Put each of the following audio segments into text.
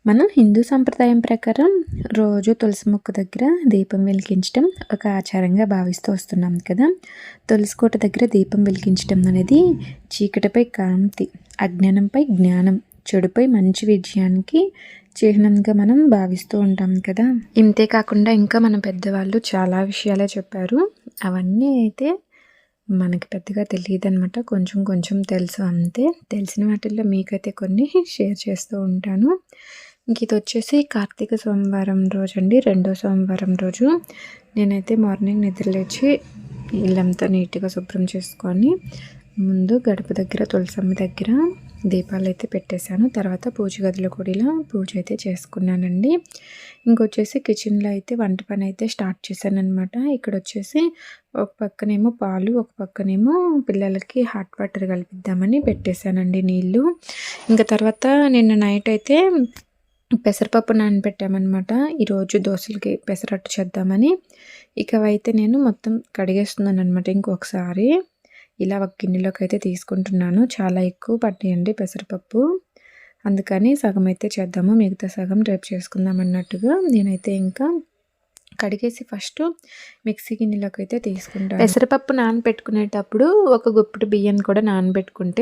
మనం హిందూ సంప్రదాయం ప్రకారం రోజు తులసి మొక్క దగ్గర దీపం వెలిగించడం ఒక ఆచారంగా భావిస్తూ వస్తున్నాం కదా. తులసి కోట దగ్గర దీపం వెలిగించడం అనేది చీకటిపై కాంతి, అజ్ఞానంపై జ్ఞానం, చెడుపై మంచి విజయానికి చిహ్నంగా మనం భావిస్తూ ఉంటాం కదా. ఇంతే కాకుండా ఇంకా మన పెద్దవాళ్ళు చాలా విషయాలే చెప్పారు. అవన్నీ అయితే మనకి పెద్దగా తెలియదు అనమాట. కొంచెం కొంచెం తెలుసు అంతే. తెలిసిన వాటిల్లో మీకైతే కొన్ని షేర్ చేస్తూ ఉంటాను. ఇంక ఇది వచ్చేసి కార్తీక సోమవారం రోజు అండి, రెండో సోమవారం రోజు నేనైతే మార్నింగ్ నిద్రలేచి ఇల్లంతా నీట్గా శుభ్రం చేసుకొని ముందు గడప దగ్గర తులసమ్మ దగ్గర దీపాలు అయితే పెట్టేశాను. తర్వాత పూజ గదిలో కూడా ఇలా పూజ అయితే చేసుకున్నానండి. ఇంకొచ్చేసి కిచెన్లో అయితే వంట పని అయితే స్టార్ట్ చేశాను అనమాట. ఇక్కడ వచ్చేసి ఒక పక్కనేమో పాలు, ఒక పక్కనేమో పిల్లలకి హాట్ వాటర్ కలిపిద్దామని పెట్టేశానండి నీళ్ళు. ఇంకా తర్వాత నిన్న నైట్ అయితే పెసరపప్పు నానబెట్టామన్నమాట. ఈరోజు దోశలకి పెసరట్టు చేద్దామని. ఇక అయితే నేను మొత్తం కడిగేస్తున్నాను అనమాట. ఇంకొకసారి ఇలా ఒక గిన్నెలోకి అయితే తీసుకుంటున్నాను. చాలా ఎక్కువ పట్టాయండి పెసరపప్పు, అందుకని సగం అయితే చేద్దాము, మిగతా సగం రేపు చేసుకుందాం అన్నట్టుగా నేనైతే ఇంకా కడిగేసి ఫస్ట్ మిక్సీ గిన్నెలోకి అయితే తీసుకుంటాను. పెసరపప్పు నానబెట్టుకునేటప్పుడు ఒక గుప్పిడి బియ్యం కూడా నానబెట్టుకుంటే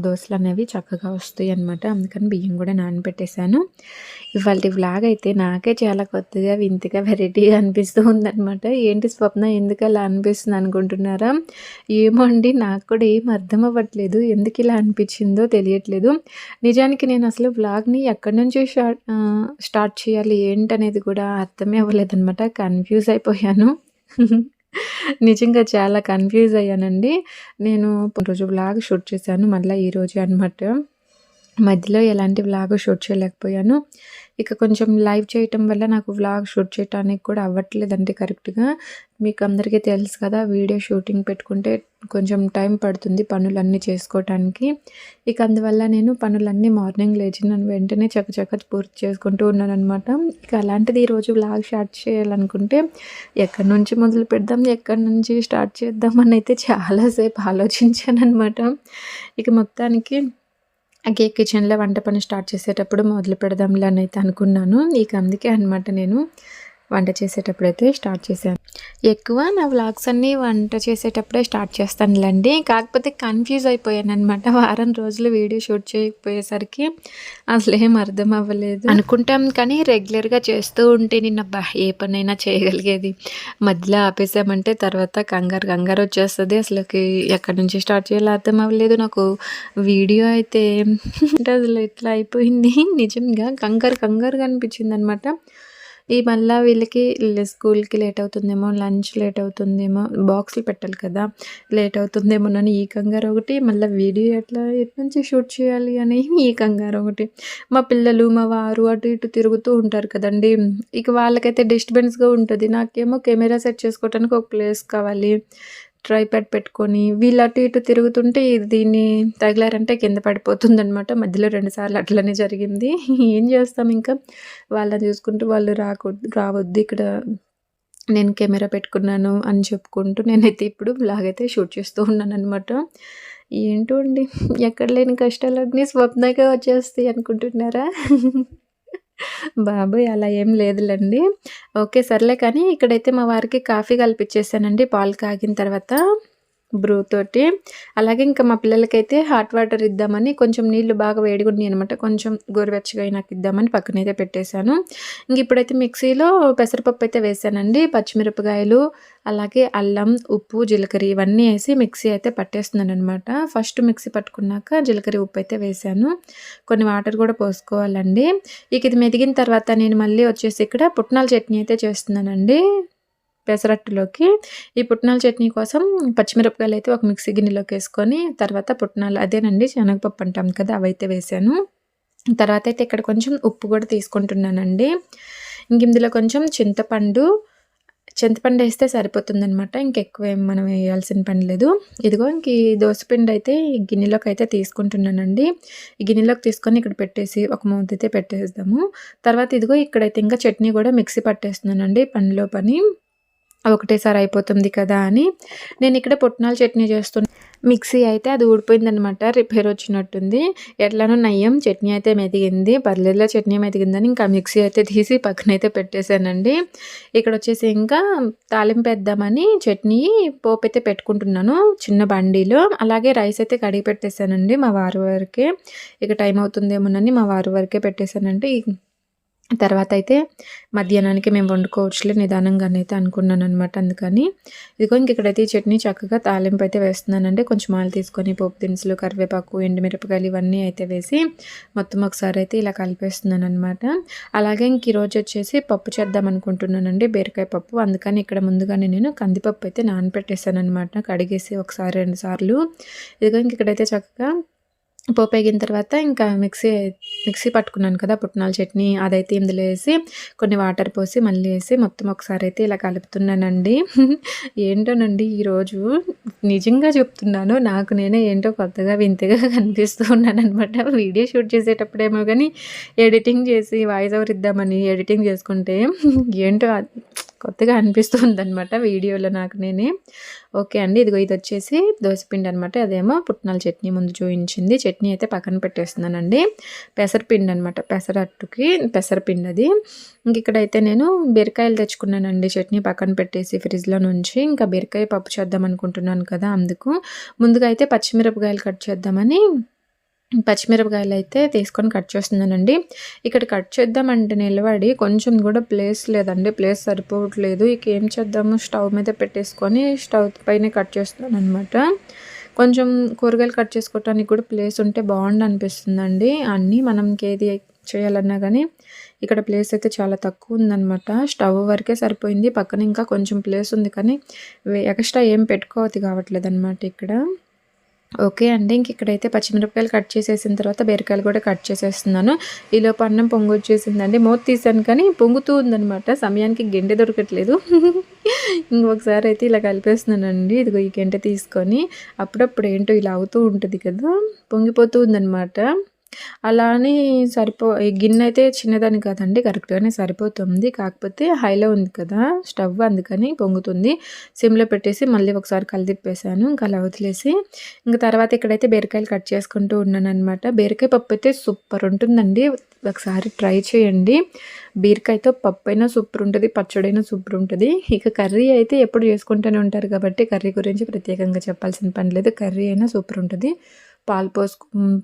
దోశలు అనేవి చక్కగా వస్తాయి అనమాట. అందుకని బియ్యం కూడా నానబెట్టేశాను. ఇవాళ వ్లాగ్ అయితే నాకే చాలా కొత్తగా, వింతగా, వెరైటీగా అనిపిస్తూ ఉందనమాట. ఏంటి స్వప్న ఎందుకు అలా అనిపిస్తుంది అనుకుంటున్నారా? ఏమో అండి, నాకు కూడా ఏం అర్థం అవ్వట్లేదు. ఎందుకు ఇలా అనిపించిందో తెలియట్లేదు. నిజానికి నేను అసలు వ్లాగ్ని ఎక్కడి నుంచి స్టార్ట్ చేయాలి ఏంటనేది కూడా అర్థమే అవ్వలేదన్నమాట. కన్ఫ్యూజ్ అయిపోయాను. నిజంగా చాలా కన్ఫ్యూజ్ అయ్యానండి. నేను రోజు వ్లాగ్ షూట్ చేశాను, మళ్ళీ ఈరోజు అనమాట. మధ్యలో ఎలాంటి వ్లాగ్ షూట్ చేయలేకపోయాను. ఇక కొంచెం లైవ్ చేయటం వల్ల నాకు వ్లాగ్ షూట్ చేయడానికి కూడా అవ్వట్లేదండి కరెక్ట్గా. మీకు అందరికీ తెలుసు కదా, వీడియో షూటింగ్ పెట్టుకుంటే కొంచెం టైం పడుతుంది పనులన్నీ చేసుకోవటానికి. ఇక అందువల్ల నేను పనులన్నీ మార్నింగ్ లేచిన వెంటనే చక్కచక్క పూర్తి చేసుకుంటూ ఉన్నాను అనమాట. ఇక అలాంటిది ఈరోజు వ్లాగ్ స్టార్ట్ చేయాలనుకుంటే ఎక్కడి నుంచి మొదలు పెడదాం, ఎక్కడి నుంచి స్టార్ట్ చేద్దాం అని అయితే చాలాసేపు ఆలోచించాను అనమాట. ఇక మొత్తానికి కిచెన్లో వంట పని స్టార్ట్ చేసేటప్పుడు మొదలు పెడదాంలే అని అయితే అనుకున్నాను. ఇక అందుకే అనమాట నేను వంట చేసేటప్పుడు అయితే స్టార్ట్ చేశాను. ఎక్కువ నా వ్లాగ్స్ అన్నీ వంట చేసేటప్పుడే స్టార్ట్ చేస్తానులేండి. కాకపోతే కన్ఫ్యూజ్ అయిపోయాను అనమాట. వారం రోజులు వీడియో షూట్ చేయకపోయేసరికి అసలు ఏం అర్థం అవ్వలేదు. అనుకుంటాం కానీ రెగ్యులర్గా చేస్తూ ఉంటే నిన్న ఏ పనైనా చేయగలిగేది. మధ్యలో ఆపేసామంటే తర్వాత కంగారు వచ్చేస్తుంది. అసలుకి ఎక్కడి నుంచి స్టార్ట్ చేయాలో అర్థం అవ్వలేదు నాకు. వీడియో అయితే అసలు ఇట్లా అయిపోయింది. నిజంగా కంగారుగా అనిపించింది అనమాట. ఈ మళ్ళీ వీళ్ళకి స్కూల్కి లేట్ అవుతుందేమో, లంచ్ లేట్ అవుతుందేమో, బాక్సులు పెట్టాలి కదా, లేట్ అవుతుందేమోనని ఈ కంగారు ఒకటి, మళ్ళీ వీడియో ఎటు నుంచి షూట్ చేయాలి అని ఈ కంగారు ఒకటి. మా పిల్లలు, మా వారు అటు ఇటు తిరుగుతూ ఉంటారు కదండి. ఇక వాళ్ళకైతే డిస్టర్బెన్స్గా ఉంటుంది. నాకేమో కెమెరా సెట్ చేసుకోవడానికి ఒక ప్లేస్ కావాలి, ట్రైప్యాడ్ పెట్టుకొని. వీళ్ళు అటు ఇటు తిరుగుతుంటే దీన్ని తగిలారంటే కింద పడిపోతుందనమాట. మధ్యలో 2 సార్లు అట్లనే జరిగింది. ఏం చేస్తాం, ఇంకా వాళ్ళని చూసుకుంటూ వాళ్ళు రావద్దు ఇక్కడ నేను కెమెరా పెట్టుకున్నాను అని చెప్పుకుంటూ నేనైతే ఇప్పుడు వ్లాగ్ అయితే షూట్ చేస్తూ ఉన్నాను అనమాట. ఏంటో అండి, ఎక్కడ లేని కష్టాలన్నీ స్వప్నగా వచ్చేస్తాయి అనుకుంటున్నారా? బాబోయ్, అలా ఏం లేదులేండి. ఓకే సర్లే. కానీ ఇక్కడైతే మా వారికి కాఫీ కలిపిచ్చేసానండి పాలు కాగిన తర్వాత బ్రూ తోటి. అలాగే ఇంకా మా పిల్లలకైతే హాట్ వాటర్ ఇద్దామని కొంచెం నీళ్ళు బాగా వేడిగున్నాయి అనమాట, కొంచెం గోరువెచ్చగా నాకు ఇద్దామని పక్కనైతే పెట్టేశాను. ఇంక ఇప్పుడైతే మిక్సీలో పెసరపప్పు అయితే వేసానండి. పచ్చిమిరపకాయలు, అలాగే అల్లం, ఉప్పు, జీలకర్ర ఇవన్నీ వేసి మిక్సీ అయితే పట్టేస్తున్నాను అనమాట. ఫస్ట్ మిక్సీ పట్టుకున్నాక జీలకర్ర, ఉప్పు అయితే వేసాను. కొన్ని వాటర్ కూడా పోసుకోవాలండి. ఇక ఇది మెదిగిన తర్వాత నేను మళ్ళీ వచ్చేసి ఇక్కడ పుట్నాల చట్నీ అయితే చేస్తున్నానండి పెసరట్టులోకి. ఈ పుట్నాల చట్నీ కోసం పచ్చిమిరపకాయలు అయితే ఒక మిక్సీ గిన్నెలోకి వేసుకొని, తర్వాత పుట్నాలు అదేనండి శనగపప్పు అంటాం కదా, అవైతే వేసాను. తర్వాత అయితే ఇక్కడ కొంచెం ఉప్పు కూడా తీసుకుంటున్నానండి. ఇంక ఇందులో కొంచెం చింతపండు వేస్తే సరిపోతుందనమాట. ఇంకెక్కువ ఏం మనం వేయాల్సిన పని లేదు. ఇదిగో ఇంక ఈ దోసపిండి అయితే ఈ గిన్నెలోకి అయితే తీసుకుంటున్నానండి. ఈ గిన్నెలోకి తీసుకొని ఇక్కడ పెట్టేసి ఒక మూత అయితే పెట్టేద్దాము. తర్వాత ఇదిగో ఇక్కడైతే ఇంకా చట్నీ కూడా మిక్సీ పట్టేస్తున్నానండి. పని ఒకటేసారి అయిపోతుంది కదా అని నేను ఇక్కడ పుట్నాల చట్నీ చేస్తున్నాను. మిక్సీ అయితే అది ఊడిపోయిందనమాట. రిపేర్ వచ్చినట్టుంది. ఎట్లానో నయ్యం చట్నీ అయితే మెదిగింది. పర్లేదులే చట్నీ మెదిగిందని ఇంకా మిక్సీ అయితే తీసి పక్కనైతే పెట్టేశానండి. ఇక్కడొచ్చేసి ఇంకా తాలింపేద్దామని చట్నీ పోపైతే పెట్టుకుంటున్నాను చిన్న బండిలో. అలాగే రైస్ అయితే కడిగి పెట్టేశానండి మా వారి వరకే. ఇక టైం అవుతుందేమోనని మా వారి వరకే పెట్టేశానండి. తర్వాత అయితే మధ్యాహ్నానికి మేము వండుకోవచ్చులే నిదానంగానైతే అనుకున్నాననమాట. అందుకని ఇదిగో ఇక్కడైతే ఈ చట్నీ చక్కగా తాలింపు అయితే వేస్తున్నానండి. కొంచెం ఆయిల్ తీసుకొని పోపు దినుసులు, కరివేపాకు, ఎండుమిరపకాయలు ఇవన్నీ అయితే వేసి మొత్తం ఒకసారి అయితే ఇలా కలిపేస్తున్నాను అనమాట. అలాగే ఈరోజు వచ్చేసి పప్పు చేద్దాం అనుకుంటున్నానండి, బీరకాయ పప్పు. అందుకని ఇక్కడ ముందుగానే నేను కందిపప్పు అయితే నానబెట్టేసాను అనమాట, కడిగేసి ఒకసారి 2 సార్లు. ఇదిగో ఇక్కడైతే చక్కగా పోపు వేగిన తర్వాత ఇంకా మిక్సీ పట్టుకున్నాను కదా పుట్నాల చట్నీ, అదైతే ఇందులో వేసి కొన్ని వాటర్ పోసి మళ్ళీ వేసి మొత్తం ఒకసారి అయితే ఇలా కలుపుతున్నానండి. ఏంటోనండి ఈరోజు నిజంగా చెప్తున్నాను, నాకు నేనే ఏంటో కొత్తగా వింతగా కనిపిస్తూ ఉన్నానమాట. వీడియో షూట్ చేసేటప్పుడేమో కానీ ఎడిటింగ్ చేసి వాయిస్ ఓవర్ ఇద్దామని ఎడిటింగ్ చేసుకుంటే ఏంటో కొత్తగా అనిపిస్తుందనమాట వీడియోలో నాకు నేనే. ఓకే అండి, ఇదిగో ఇది వచ్చేసి దోసపిండి అనమాట. అదేమో పుట్నాల చట్నీ ముందు చూపించింది. చట్నీ అయితే పక్కన పెట్టేస్తున్నానండి. పెసరపిండి అనమాట, పెసరట్టుకి పెసరపిండి అది. ఇంక ఇక్కడైతే నేను బీరకాయలు తెచ్చుకున్నానండి, చట్నీ పక్కన పెట్టేసి ఫ్రిడ్జ్లో నుంచి. ఇంకా బీరకాయ పప్పు చేద్దాం అనుకుంటున్నాను కదా, అందుకు ముందుగా అయితే పచ్చిమిరపకాయలు కట్ చేద్దామని పచ్చిమిరపకాయలు అయితే తీసుకొని కట్ చేస్తున్నానండి. ఇక్కడ కట్ చేద్దామంటే నిలబడి కొంచెం కూడా ప్లేస్ లేదండి, ప్లేస్ సరిపోవట్లేదు. ఇక ఏం చేద్దాము, స్టవ్ మీద పెట్టేసుకొని స్టవ్ పైన కట్ చేస్తున్నాను అనమాట. కొంచెం కూరగాయలు కట్ చేసుకోవటానికి కూడా ప్లేస్ ఉంటే బాగుండు అనిపిస్తుందండి. అన్నీ మనకి ఏది చేయాలన్నా కానీ ఇక్కడ ప్లేస్ అయితే చాలా తక్కువ ఉందన్నమాట. స్టవ్ వరకే సరిపోయింది, పక్కన ఇంకా కొంచెం ప్లేస్ ఉంది కానీ ఎక్స్ట్రా ఏం పెట్టుకోవద్దు కావట్లేదు అనమాట ఇక్కడ. ఓకే అండి, ఇక్కడైతే పచ్చిమిరపకాయలు కట్ చేసేసిన తర్వాత బీరకాయలు కూడా కట్ చేసేస్తున్నాను. ఈలోపు అన్నం పొంగు వచ్చేసిందండి. మూత తీసాను కానీ పొంగుతూ ఉందనమాట, సమయానికి గెంటె దొరకట్లేదు. ఇంకొకసారి అయితే ఇలా కలిపేస్తున్నానండి. ఇదిగో ఈ గెంటె తీసుకొని అప్పుడప్పుడు ఏంటో ఇలా అవుతూ ఉంటుంది కదా, పొంగిపోతూ ఉందనమాట. అలా అని గిన్నె అయితే చిన్నదని కాదండి, కరెక్ట్గానే సరిపోతుంది. కాకపోతే హైలో ఉంది కదా స్టవ్, అందుకని పొంగుతుంది. సిమ్లో పెట్టేసి మళ్ళీ ఒకసారి కలిదిప్పేసాను. ఇంకా అలా వదిలేసి ఇంకా తర్వాత ఇక్కడైతే బీరకాయలు కట్ చేసుకుంటూ ఉన్నాను అనమాట. బీరకాయ పప్పు అయితే సూపర్ ఉంటుందండి, ఒకసారి ట్రై చేయండి. బీరకాయతో పప్పు అయినా సూపర్ ఉంటుంది, పచ్చడైనా సూపర్ ఉంటుంది. ఇక కర్రీ అయితే ఎప్పుడు చేసుకుంటూనే ఉంటారు కాబట్టి కర్రీ గురించి ప్రత్యేకంగా చెప్పాల్సిన పని లేదు. కర్రీ అయినా సూపర్ ఉంటుంది.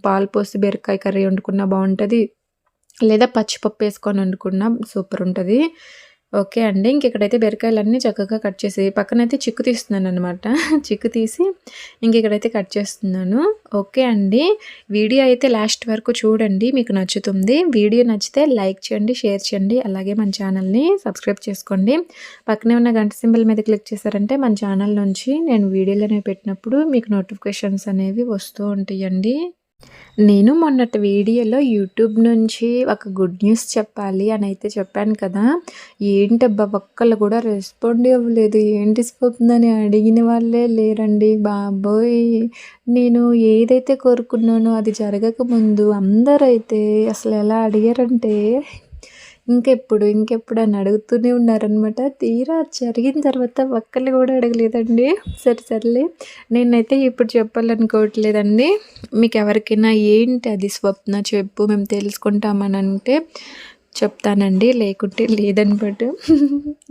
పాలు పోసి బీరకాయ కర్రీ వండుకున్నా బాగుంటుంది, లేదా పచ్చిపప్పు వేసుకొని వండుకున్నా సూపర్ ఉంటుంది. ఓకే అండి, ఇక్కడైతే బీరకాయలన్నీ చక్కగా కట్ చేసి పక్కనైతే చిక్కు తీస్తున్నాను అనమాట. చిక్కు తీసి ఇక్కడైతే కట్ చేస్తున్నాను. ఓకే అండి, వీడియో అయితే లాస్ట్ వరకు చూడండి, మీకు నచ్చుతుంది. వీడియో నచ్చితే లైక్ చేయండి, షేర్ చేయండి, అలాగే మన ఛానల్ని సబ్స్క్రైబ్ చేసుకోండి. పక్కనే ఉన్న గంట సింబల్ మీద క్లిక్ చేశారంటే మన ఛానల్ నుంచి నేను వీడియోలు అనేవి పెట్టినప్పుడు మీకు నోటిఫికేషన్స్ అనేవి వస్తూ ఉంటాయండి. నేను మొన్నటి వీడియోలో యూట్యూబ్ నుంచి ఒక గుడ్ న్యూస్ చెప్పాలి అని అయితే చెప్పాను కదా, ఏంటబ్బా ఒక్కళ్ళు కూడా రెస్పాండ్ అవ్వలేదు. ఏంటి స్వప్నని అడిగిన వాళ్ళే లేరండి బాబోయ్. నేను ఏదైతే కోరుకున్నానో అది జరగకముందు అందరైతే అసలు ఎలా అడిగారంటే ఇంకెప్పుడు అని అడుగుతూనే ఉన్నారనమాట. తీరా జరిగిన తర్వాత ఒక్కళ్ళు కూడా అడగలేదండి. సర్లే, నేనైతే ఇప్పుడు చెప్పాలనుకోవట్లేదండి. మీకు ఎవరికైనా ఏంటి అది స్వప్న చెప్పు, మేము తెలుసుకుంటామని అంటే చెప్తానండి, లేకుంటే లేదనమాట.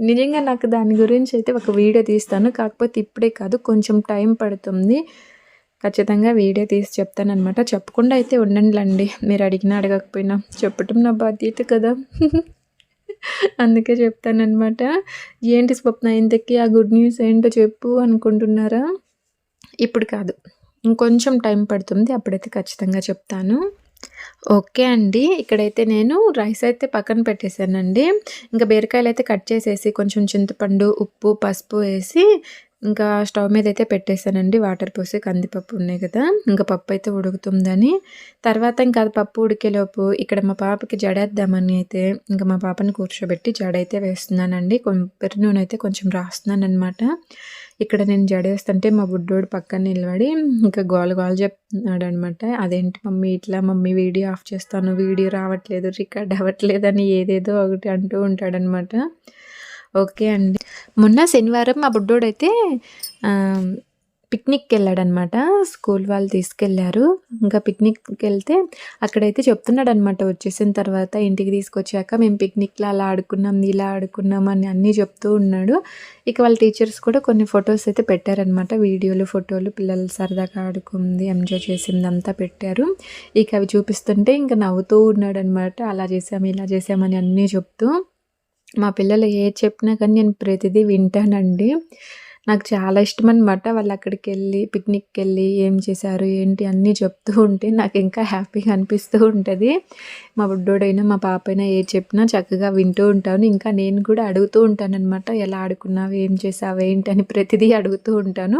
నిజంగా నాకు దాని గురించి అయితే ఒక వీడియో తీస్తాను, కాకపోతే ఇప్పుడే కాదు, కొంచెం టైం పడుతుంది. ఖచ్చితంగా వీడియో తీసి చెప్తానమాట. చెప్పకుండా అయితే ఉండండిలండి, మీరు అడిగినా అడగకపోయినా చెప్పటం నా బాధ్యత కదా. అందుకే చెప్తానమాట. ఏంటి స్వప్న ఇంతకీ ఆ గుడ్ న్యూస్ ఏంటో చెప్పు అనుకుంటున్నారా? ఇప్పుడు కాదు, ఇంకొంచెం టైం పడుతుంది, అప్పుడైతే ఖచ్చితంగా చెప్తాను. ఓకే అండి, ఇక్కడైతే నేను రైస్ అయితే పక్కన పెట్టేశానండి. ఇంకా బీరకాయలు అయితే కట్ చేసేసి కొంచెం చింతపండు, ఉప్పు, పసుపు వేసి ఇంకా స్టవ్ మీద అయితే పెట్టేశానండి. వాటర్ పోసి, కందిపప్పు ఉన్నాయి కదా, ఇంకా పప్పు అయితే ఉడుకుతుందని. తర్వాత ఇంకా అది పప్పు ఉడికేలోపు ఇక్కడ మా పాపకి జడేద్దామని అయితే ఇంకా మా పాపని కూర్చోబెట్టి జడైతే వేస్తున్నానండి. కొబ్బరి నూనె అయితే కొంచెం రాస్తున్నాను అనమాట. ఇక్కడ నేను జడేస్తుంటే మా బుడ్డోడు పక్కన నిలబడి ఇంకా గోల చెప్తున్నాడు అనమాట. అదేంటి మమ్మీ ఇట్లా, మమ్మీ వీడియో ఆఫ్ చేస్తాను, వీడియో రావట్లేదు, రికార్డ్ అవ్వట్లేదు అని ఏదేదో ఒకటి అంటూ ఉంటాడనమాట. ఓకే అండి, మొన్న శనివారం మా బుడ్డోడైతే పిక్నిక్కి వెళ్ళాడనమాట. స్కూల్ వాళ్ళు తీసుకెళ్లారు. ఇంకా పిక్నిక్కి వెళ్తే అక్కడైతే చెప్తున్నాడనమాట, వచ్చేసిన తర్వాత ఇంటికి తీసుకొచ్చాక మేము పిక్నిక్లో అలా ఆడుకున్నాం, ఇలా ఆడుకున్నాం అని అన్నీ చెప్తూ ఉన్నాడు. ఇక వాళ్ళ టీచర్స్ కూడా కొన్ని ఫొటోస్ అయితే పెట్టారనమాట. వీడియోలు, ఫోటోలు, పిల్లలు సరదాగా ఆడుకుంది, ఎంజాయ్ చేసింది అంతా పెట్టారు. ఇక అవి చూపిస్తుంటే ఇంకా నవ్వుతూ ఉన్నాడనమాట. అలా చేసాము, ఇలా చేసామని అన్నీ చెప్తూ. మా పిల్లలు ఏది చెప్పినా కానీ నేను ప్రతిదీ వింటానండి. నాకు చాలా ఇష్టమనమాట. వాళ్ళు అక్కడికెళ్ళి, పిక్నిక్‌కెళ్ళి ఏం చేశారు, ఏంటి అన్నీ చెప్తూ ఉంటే నాకు ఇంకా హ్యాపీగా అనిపిస్తూ ఉంటది. మా బుడ్డోడైనా, మా పాపైనా ఏది చెప్పినా చక్కగా వింటూ ఉంటాను. ఇంకా నేను కూడా అడుగుతూ ఉంటాననమాట. ఎలా ఆడుకున్నావు, ఏం చేసావు, ఏంటి అని ప్రతిదీ అడుగుతూ ఉంటాను.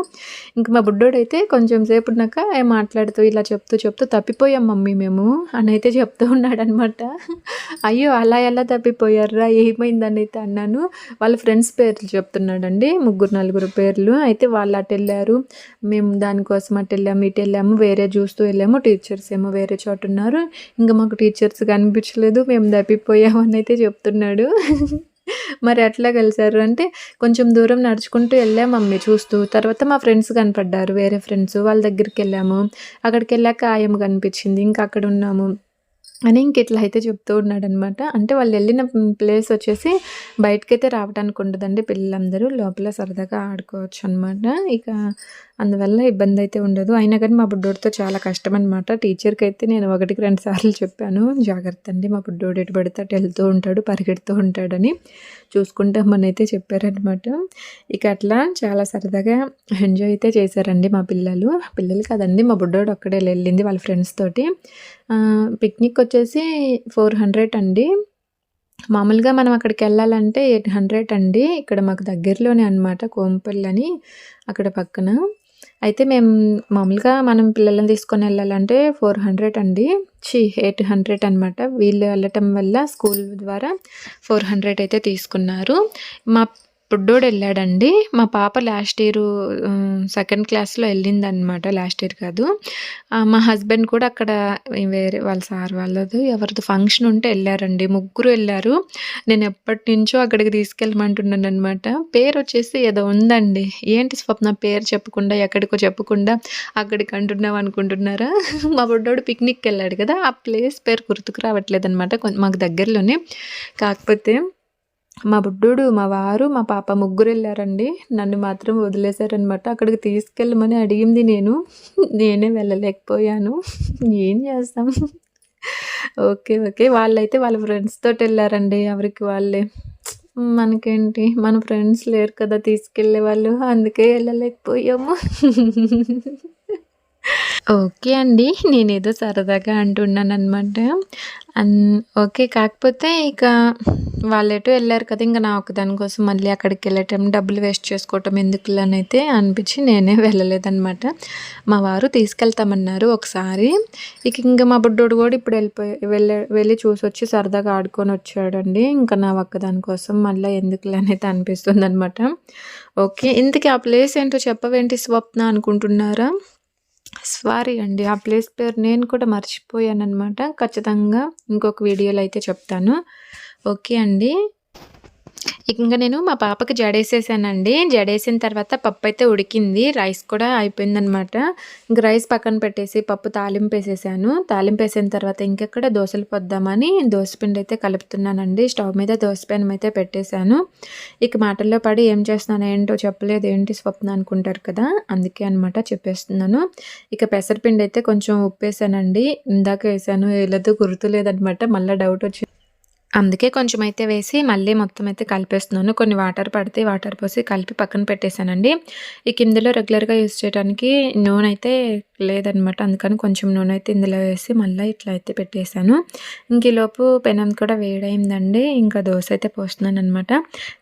ఇంక మా బుడ్డోడైతే కొంచెం సేపు ఉన్నాక మాట్లాడుతూ ఇలా చెప్తూ తప్పిపోయాం మమ్మీ మేము అనైతే చెప్తూ ఉన్నాడనమాట. అయ్యో! అలా ఎలా తప్పిపోయారురా, ఏమైందనైతే అన్నాను. వాళ్ళ ఫ్రెండ్స్ పేర్లు చెప్తున్నాడండి. ముగ్గురు, నలుగురు పేర్లు. అయితే వాళ్ళు అటెళ్ళారు, మేము దానికోసం అటెళ్ళాము, ఇటెళ్ళాము, వేరే చూస్తూ వెళ్ళాము. టీచర్స్ ఏమో వేరే చోట ఉన్నారు. ఇంకా మాకు టీచర్స్ కనిపించలేదు, మేము తప్పిపోయాము అని అయితే చెప్తున్నాడు. మరి ఎట్లా కలిసారు అంటే, కొంచెం దూరం నడుచుకుంటూ వెళ్ళాము మమ్మీ చూస్తూ. తర్వాత మా ఫ్రెండ్స్ కనపడ్డారు, వేరే ఫ్రెండ్స్. వాళ్ళ దగ్గరికి వెళ్ళాము. అక్కడికి వెళ్ళాక ఆయమ్మ కనిపించింది. ఇంకా అక్కడ ఉన్నాము అని ఇంక ఇట్లా అయితే చెప్తూ ఉన్నాడనమాట. అంటే వాళ్ళు వెళ్ళిన ప్లేస్ వచ్చేసి బయటకైతే రావడానికి ఉండదండి. పిల్లలందరూ లోపల సరదాగా ఆడుకోవచ్చు అనమాట. ఇక అందువల్ల ఇబ్బంది అయితే ఉండదు. అయినా కానీ మా బుడ్డోడితో చాలా కష్టం అనమాట. టీచర్కి అయితే నేను 1కి 2 సార్లు చెప్పాను, జాగ్రత్త అండి, మా బుడ్డోడు ఎటు పడితే అటు వెళ్తూ ఉంటాడు, పరిగెడుతూ ఉంటాడని, చూసుకుంటామని అయితే చెప్పారనమాట. ఇక అట్లా చాలా సరదాగా ఎంజాయ్ అయితే చేశారండి మా పిల్లలు. పిల్లలు కాదండి, మా బుడ్డోడు ఒక్కడే వెళ్ళింది వాళ్ళ ఫ్రెండ్స్ తోటి. పిక్నిక్ వచ్చేసి 400 అండి. మామూలుగా మనం అక్కడికెళ్ళాలంటే 800 అండి. ఇక్కడ మాకు దగ్గరలోనే అనమాట, కోంపల్లి అని అక్కడ పక్కన. అయితే మేము మామూలుగా మనం పిల్లలని తీసుకొని వెళ్ళాలంటే 400 అండి. 800 అనమాట. వీళ్ళు వెళ్ళటం వల్ల స్కూల్ ద్వారా 400 అయితే తీసుకున్నారు. మా బుడ్డోడు వెళ్ళాడండి. మా పాప లాస్ట్ ఇయర్ సెకండ్ క్లాస్‌లో వెళ్ళిందనమాట. లాస్ట్ ఇయర్ కాదు. మా హస్బెండ్ కూడా అక్కడ వేరే వాళ్ళ సార్ వాళ్ళదో ఎవరిదో ఫంక్షన్ ఉంటే వెళ్ళారండి. ముగ్గురు వెళ్ళారు. నేను ఎప్పటినుంచో అక్కడికి తీసుకెళ్ళమంటున్నాననమాట. పేరు వచ్చేసి ఏదో ఉందండి. ఏంటి స్వప్న పేరు చెప్పకుండా, ఎక్కడికో చెప్పకుండా అక్కడికి అంటున్నావు అనుకుంటున్నారా? మా బుడ్డోడు పిక్నిక్‌కి వెళ్ళాడు కదా! ఆ ప్లేస్ పేరు గుర్తుకు రావట్లేదనమాట. మాకు దగ్గరలోనే. కాకపోతే మా బుడ్డోడు, మా వారు, మా పాప ముగ్గురు వెళ్ళారండి. నన్ను మాత్రం వదిలేశారనమాట. అక్కడికి తీసుకెళ్ళమని అడిగింది నేను. నేనే వెళ్ళలేకపోయాను. ఏం చేస్తాం. ఓకే. వాళ్ళైతే వాళ్ళ ఫ్రెండ్స్ తోటి వెళ్ళారండి. ఎవరికి వాళ్ళే. మనకేంటి, మన ఫ్రెండ్స్ లేరు కదా తీసుకెళ్ళే వాళ్ళు. అందుకే వెళ్ళలేకపోయాము. ఓకే అండి. నేనేదో సరదాగా అంటున్నాననమాట. ఓకే. కాకపోతే ఇక వాళ్ళెటో ఎళ్లారు కదా! ఇంక నా ఒక్కదాని కోసం మళ్ళీ అక్కడికెళ్ళటం, డబ్బులు వేస్ట్ చేసుకోవటం ఎందుకులే అనైతే అనిపిచ్చి నేనే వెళ్ళలేదనమాట. మా వారు తీసుకెళ్తామన్నారు ఒకసారి. ఇంక మా బుడ్డోడు గూడా ఇప్పుడు వెళ్ళి చూసొచ్చి సరదాగా ఆడుకొనొచ్చాడండి. ఇంక నా ఒక్కదాని కోసం మళ్ళా ఎందుకులే అనైతే అనిపిస్తుందనమాట. ఓకే. ఇంతకీ ఆ ప్లేస్ ఏంటో చెప్పవేంటి స్వప్న అనుకుంటున్నారా? సారీ అండి. ఆ ప్లేస్ పేరు నేను కూడా మర్చిపోయాననమాట. ఖచ్చితంగా ఇంకొక వీడియోలో అయితే చెప్తాను. ఓకే అండి. ఇంక నేను మా పాపకి జడేసేసానండి. జడేసిన తర్వాత పప్పయితే ఉడికింది. రైస్ కూడా అయిపోయిందనమాట. ఇంక రైస్ పక్కన పెట్టేసి పప్పు తాలింపేసేసాను. తాలింపేసిన తర్వాత ఇంకెక్కడ దోసలు పోద్దామని దోసపిండి అయితే కలుపుతున్నానండి. స్టవ్ మీద దోస పెనం అయితే పెట్టేశాను. ఇక మాటల్లో పడి ఏం చేస్తున్నాను ఏంటో చెప్పలేదు, ఏంటి స్వప్న అనుకుంటారు కదా! అందుకే అనమాట చెప్పేస్తున్నాను. ఇక పెసరపిండి అయితే కొంచెం ఉప్పేసానండి. ఇందాక వేసానో వేయలేదో గుర్తులేదనమాట. మళ్ళా డౌట్ వచ్చింది. అందుకే కొంచెం అయితే వేసి మళ్ళీ మొత్తం అయితే కలిపేస్తున్నాను. కొన్ని వాటర్ పడితే వాటర్ పోసి కలిపి పక్కన పెట్టేశానండి. ఇక ఇందులో రెగ్యులర్‌గా యూజ్ చేయడానికి నూనె అయితే లేదనమాట. అందుకని కొంచెం నూనె అయితే ఇందులో వేసి మళ్ళీ ఇట్లా అయితే పెట్టేశాను. ఇంక ఈలోపు పెనం కూడా వేడయిందండి. ఇంకా దోస అయితే పోస్తున్నాననమాట.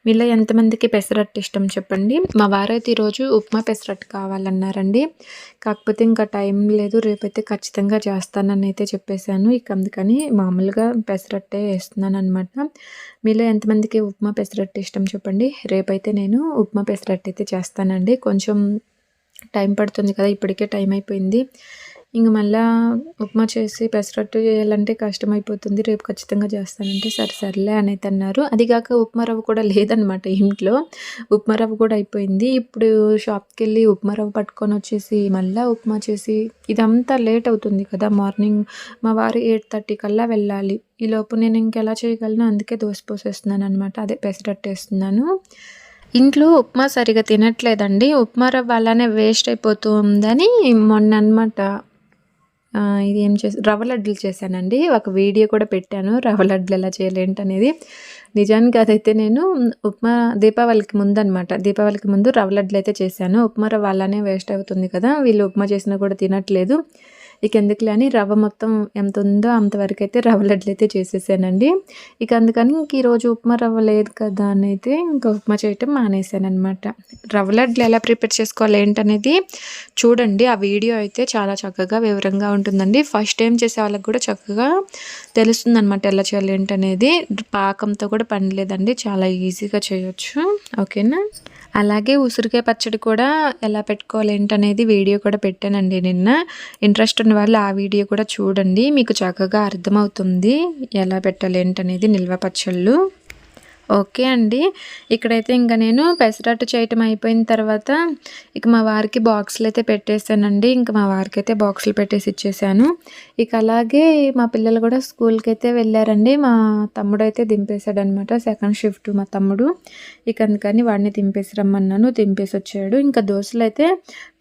మీలో ఎంతమందికి పెసరట్టు ఇష్టం చెప్పండి. మా వారైతే ఈరోజు ఉప్మా పెసరట్టు కావాలన్నారండి. కాకపోతే ఇంకా టైం లేదు, రేపైతే ఖచ్చితంగా చేస్తానని అయితే చెప్పేశాను. ఇక అందుకని మామూలుగా పెసరట్టే వేస్తున్నాననమాట. మీలో ఎంతమందికి ఉప్మా పెసరట్టు ఇష్టం చెప్పండి. రేపైతే నేను ఉప్మా పెసరట్టు అయితే చేస్తానండి. కొంచెం టైం పడుతుంది కదా, ఇప్పటికే టైం అయిపోయింది. ఇంక మళ్ళా ఉప్మా చేసి పెసరట్టు చేయాలంటే కష్టమైపోతుంది. రేపు ఖచ్చితంగా చేస్తానంటే సరే సర్లే అనైతే అన్నారు. అది గాక ఉప్మా రవ్వ కూడా లేదనమాట ఇంట్లో. ఉప్మా రవ్వ కూడా అయిపోయింది. ఇప్పుడు షాప్‌కెళ్ళి ఉప్మా రవ్వ పట్టుకొనొచ్చేసి మళ్ళా ఉప్మా చేసి ఇదంతా లేట్ అవుతుంది కదా! మార్నింగ్ మా వారు 8:30 కల్లా వెళ్ళాలి. ఈలోపు నేను ఇంకెలా చేయగలను? అందుకే దోస పోసేస్తున్నాననమాట. అదే పెసరట్టేస్తున్నాను. ఇంట్లో ఉప్మా సరిగ్గా తినట్లేదండి. ఉప్మా రవ్వ అలానే వేస్ట్ అయిపోతూ ఉందని మొన్ననమాట ఇది ఏం రవ్వ లడ్డూలు చేశానండి. ఒక వీడియో కూడా పెట్టాను. రవ్వ లడ్డులు ఎలా చేయాలి ఏంటనేది. నిజానికి అదైతే నేను ఉప్మా దీపావళికి ముందనమాట. దీపావళికి ముందు రవ్వ లడ్డులైతే చేశాను. ఉప్మా రవ్వ అలానే వేస్ట్ అవుతుంది కదా! వీళ్ళు ఉప్మా చేసినా కూడా తినట్లేదు. ఇక ఎందుకులే అని రవ్వ మొత్తం ఎంత ఉందో అంతవరకైతే రవ్వ లడ్డులైతే చేసేసానండి. ఇక అందుకని ఇంక ఈరోజు ఉప్మా రవ్వ లేదు కదా అని అయితే ఇంకా ఉప్మా చేయటం మానేశాననమాట. రవ్వ లడ్డులు ఎలా ప్రిపేర్ చేసుకోవాలి ఏంటనేది చూడండి. ఆ వీడియో అయితే చాలా చక్కగా వివరంగా ఉంటుందండి. ఫస్ట్ టైం చేసే వాళ్ళకి కూడా చక్కగా తెలుస్తుందనమాట ఎలా చేయాలి ఏంటనేది. పాకంతో కూడా పని లేదండి. చాలా ఈజీగా చేయొచ్చు. ఓకేనా? అలాగే ఉసిరికాయ పచ్చడి కూడా ఎలా పెట్టుకోవాలి ఏంటనేది వీడియో కూడా పెట్టానండి నిన్న. ఇంట్రెస్ట్ ఉన్న వాళ్ళు ఆ వీడియో కూడా చూడండి. మీకు చక్కగా అర్థమవుతుంది ఎలా పెట్టాలి ఏంటనేది నిల్వ పచ్చళ్ళు. ఓకే అండి. ఇక్కడైతే ఇంక నేను పెసరట్టు చేయటం అయిపోయిన తర్వాత ఇక మా వారికి బాక్సులైతే పెట్టేసానండి. ఇంక మా వారికైతే బాక్సులు పెట్టేసి ఇచ్చేసాను. ఇక అలాగే మా పిల్లలు కూడా స్కూల్‌కైతే వెళ్ళారండి. మా తమ్ముడైతే దింపేసాడనమాట. సెకండ్ షిఫ్ట్ మా తమ్ముడు. ఇక అందుకని వాడిని దింపేసి రమ్మన్నాను. దింపేసొచ్చాడు. ఇంకా దోసలైతే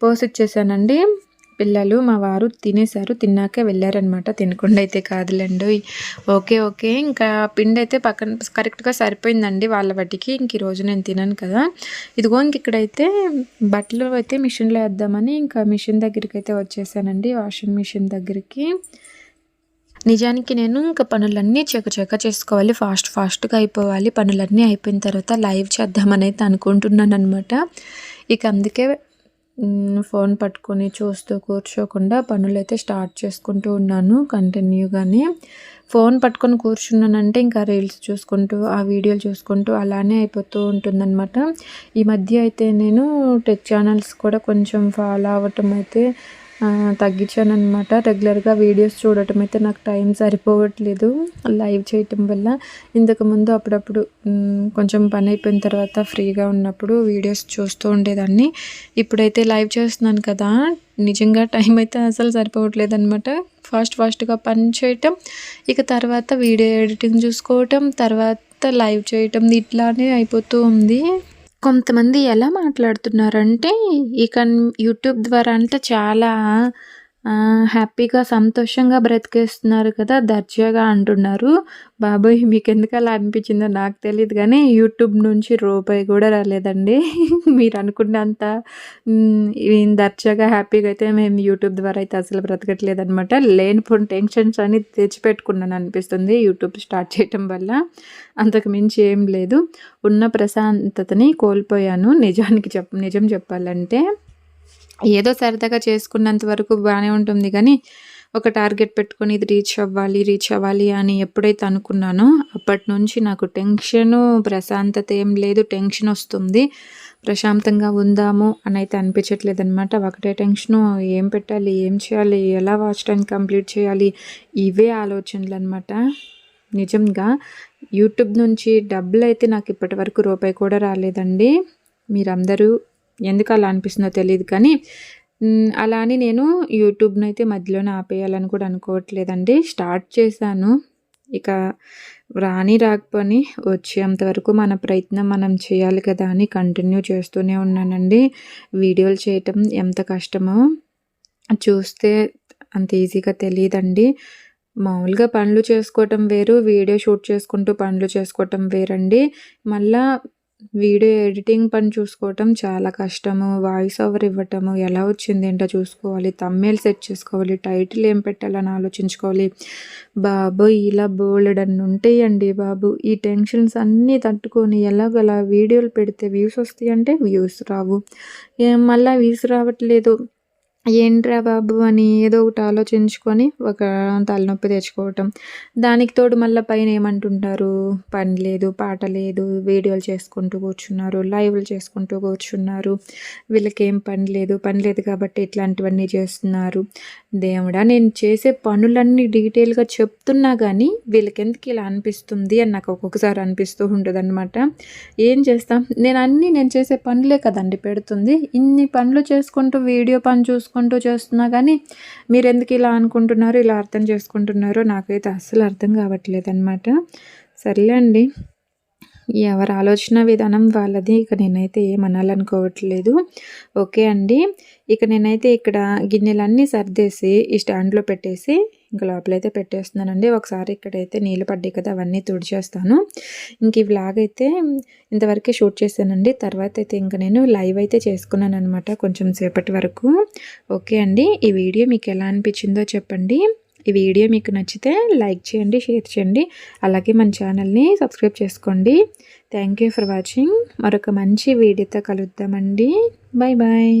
పోసిచ్చేసానండి. పిల్లలు మా వారు తినేసారు. తిన్నాకే వెళ్ళారనమాట. తినకుండా అయితే కాదులెండోయ్. ఓకే. ఇంకా పిండైతే పక్కన కరెక్ట్‌గా సరిపోయిందండి వాళ్ళ వాటికి. ఇంక ఈరోజు నేను తినను కదా! ఇదిగో ఇంక ఇక్కడైతే బట్టలు అయితే మిషన్‌లో ఏద్దామని ఇంకా మిషన్ దగ్గరికైతే వచ్చేసానండి. వాషింగ్ మిషన్ దగ్గరికి. నిజానికి నేను ఇంకా పనులన్నీ చకచకా చేసుకోవాలి. ఫాస్ట్‌గా అయిపోవాలి. పనులన్నీ అయిపోయిన తర్వాత లైవ్ చేద్దామని అయితే అనుకుంటున్నాననమాట. ఇక అందుకే ఫోన్ పట్టుకొని చూస్తూ కూర్చోకుండా పనులైతే స్టార్ట్ చేసుకుంటూ ఉన్నాను కంటిన్యూగానే. ఫోన్ పట్టుకొని కూర్చున్నానంటే ఇంకా రీల్స్ చూసుకుంటూ, ఆ వీడియోలు చూసుకుంటూ అలానే అయిపోతూ ఉంటుందన్నమాట. ఈ మధ్య అయితే నేను టెక్ ఛానల్స్ కూడా కొంచెం ఫాలో అవ్వటం అయితే తగ్గించాననమాట. రెగ్యులర్‌గా వీడియోస్ చూడటం అయితే నాకు టైం సరిపోవట్లేదు లైవ్ చేయటం వల్ల. ఇంతకుముందు అప్పుడప్పుడు కొంచెం పని అయిపోయిన తర్వాత ఫ్రీగా ఉన్నప్పుడు వీడియోస్ చూస్తూ ఉండేదాన్ని. ఇప్పుడైతే లైవ్ చేస్తున్నాను కదా! నిజంగా టైం అయితే అసలు సరిపోవట్లేదనమాట. ఫాస్ట్‌గా పని చేయటం, ఇక తర్వాత వీడియో ఎడిటింగ్ చూసుకోవటం, తర్వాత లైవ్ చేయటం ఇట్లానే అయిపోతూ ఉంది. కొంతమంది ఎలా మాట్లాడుతున్నారంటే, ఇక యూట్యూబ్ ద్వారా అంటే చాలా హ్యాపీగా, సంతోషంగా బ్రతికేస్తున్నారు కదా! దర్జాగా అంటున్నారు. బాబోయ్! మీకెందుకలా అనిపించిందో నాకు తెలీదు గానీ, యూట్యూబ్ నుంచి రూపాయి కూడా రాలేదండి. మీరనుకున్నంత దర్జాగా, హ్యాపీగా అయితే మేము యూట్యూబ్ ద్వారా అయితే అసలు బ్రతకట్లేదనమాట. లేనిపోని టెన్షన్స్ అన్నీ తెచ్చిపెట్టుకున్నాను అనిపిస్తుంది యూట్యూబ్ స్టార్ట్ చేయటం వల్ల. అంతకు మించి ఏం లేదు. ఉన్న ప్రశాంతతని కోల్పోయాను నిజం చెప్పాలంటే. ఏదో సరదాగా చేసుకున్నంత వరకు బానే ఉంటుంది గానీ, ఒక టార్గెట్ పెట్టుకొని ఇది రీచ్ అవ్వాలి అని ఎప్పుడైతే అనుకున్నానో, అప్పటినుంచి నాకు టెన్షను, ప్రశాంతత ఏం లేదు. టెన్షనొస్తుంది. ప్రశాంతంగా ఉందాము అని అయితే అనిపించట్లేదనమాట. ఒకటే టెన్షను. ఏం పెట్టాలి? ఏం చేయాలి? ఎలా వాచ్ టైం కంప్లీట్ చేయాలి? ఇవే ఆలోచనలనమాట. నిజంగా యూట్యూబ్ నుంచి డబ్బులైతే నాకు ఇప్పటి వరకు రూపాయి కూడా రాలేదండి. మీరందరూ ఎందుకు అలా అనిపిస్తుందో తెలీదు కానీ అలా అని నేను యూట్యూబ్‌నైతే మధ్యలోనే ఆపేయాలని కూడా అనుకోవట్లేదండి. స్టార్ట్ చేశాను. ఇక రాకపోని వచ్చేంత వరకు మన ప్రయత్నం మనం చేయాలి కదా అని కంటిన్యూ చేస్తూనే ఉన్నానండి. వీడియోలు చేయటం ఎంత కష్టమో చూస్తే అంత ఈజీగా తెలీదండి. మామూలుగా పనులు చేసుకోవటం వేరు, వీడియో షూట్ చేసుకుంటూ పనులు చేసుకోవటం వేరండి. మళ్ళా వీడియో ఎడిటింగ్ పని చూసుకోవటం చాలా కష్టము. వాయిస్ ఓవర్ ఇవ్వటము, ఎలా వచ్చింది ఏంటో చూసుకోవాలి, థంబ్‌నెయిల్ సెట్ చేసుకోవాలి, టైటిల్ ఏం పెట్టాలని ఆలోచించుకోవాలి. బాబోయ్! ఇలా బోలెడన్ని ఉంటాయండి బాబు. ఈ టెన్షన్స్ అన్నీ తట్టుకొని ఎలాగోలా వీడియోలు పెడితే వ్యూస్ వస్తాయంటే వ్యూస్ రావు. మళ్ళా వ్యూస్ రావట్లేదు. ఏంట్రా బాబు అని ఏదో ఒకటి ఆలోచించుకొని ఒక తలనొప్పి తెచ్చుకోవటం. దానికి తోడు మళ్ళీ పైన ఏమంటుంటారు, పని లేదు, పాట లేదు, వీడియోలు చేసుకుంటూ కూర్చున్నారు, లైవ్‌లు చేసుకుంటూ కూర్చున్నారు. వీళ్ళకేం పని లేదు కాబట్టి ఇట్లాంటివన్నీ చేస్తున్నారు. దేవుడా నేను చేసే పనులన్నీ డీటెయిల్‌గా చెప్తున్నా గానీ, వీళ్ళకెందుకు ఇలా అనిపిస్తుంది అని నాకు ఒక్కొక్కసారి అనిపిస్తూ ఉంటదనమాట. ఏం చేస్తాం, నేను చేసే పనులే కదండీ పెడుతుంది. ఇన్ని పనులు చేసుకుంటూ, వీడియో పని చూసుకుంటూ చేస్తున్నా గానీ, మీరెందుకు ఇలా అనుకుంటున్నారో, ఇలా అర్థం చేసుకుంటున్నారో నాకైతే అస్సలు అర్థం కావట్లేదనమాట. సర్లే అండి. ఎవరి ఆలోచన విధానం వాళ్ళది. ఇక నేనైతే ఏమనాలనుకోవట్లేదు. ఓకే అండి. ఇక నేనైతే ఇక్కడ గిన్నెలన్నీ సర్దేసి ఈ స్టాండ్‌లో పెట్టేసి ఇంక లోపలైతే పెట్టేస్తున్నానండి. ఒకసారి ఇక్కడైతే నీళ్ళు పడ్డాయి కదా! అవన్నీ తుడిచేస్తాను. ఇంక ఈ వ్లాగ్ అయితే ఇంతవరకే షూట్ చేశానండి. తర్వాత అయితే ఇంక నేను లైవ్ అయితే చేసుకున్నాననమాట కొంచెం సేపటి వరకు. ఓకే అండి. ఈ వీడియో మీకు ఎలా అనిపించిందో చెప్పండి. ఈ వీడియో మీకు నచ్చితే లైక్ చేయండి, షేర్ చేయండి. అలాగే మన ఛానల్ని సబ్స్క్రైబ్ చేసుకోండి. Thank you for watching. మరొక మంచి వీడియోతో కలుద్దామండి. Bye bye.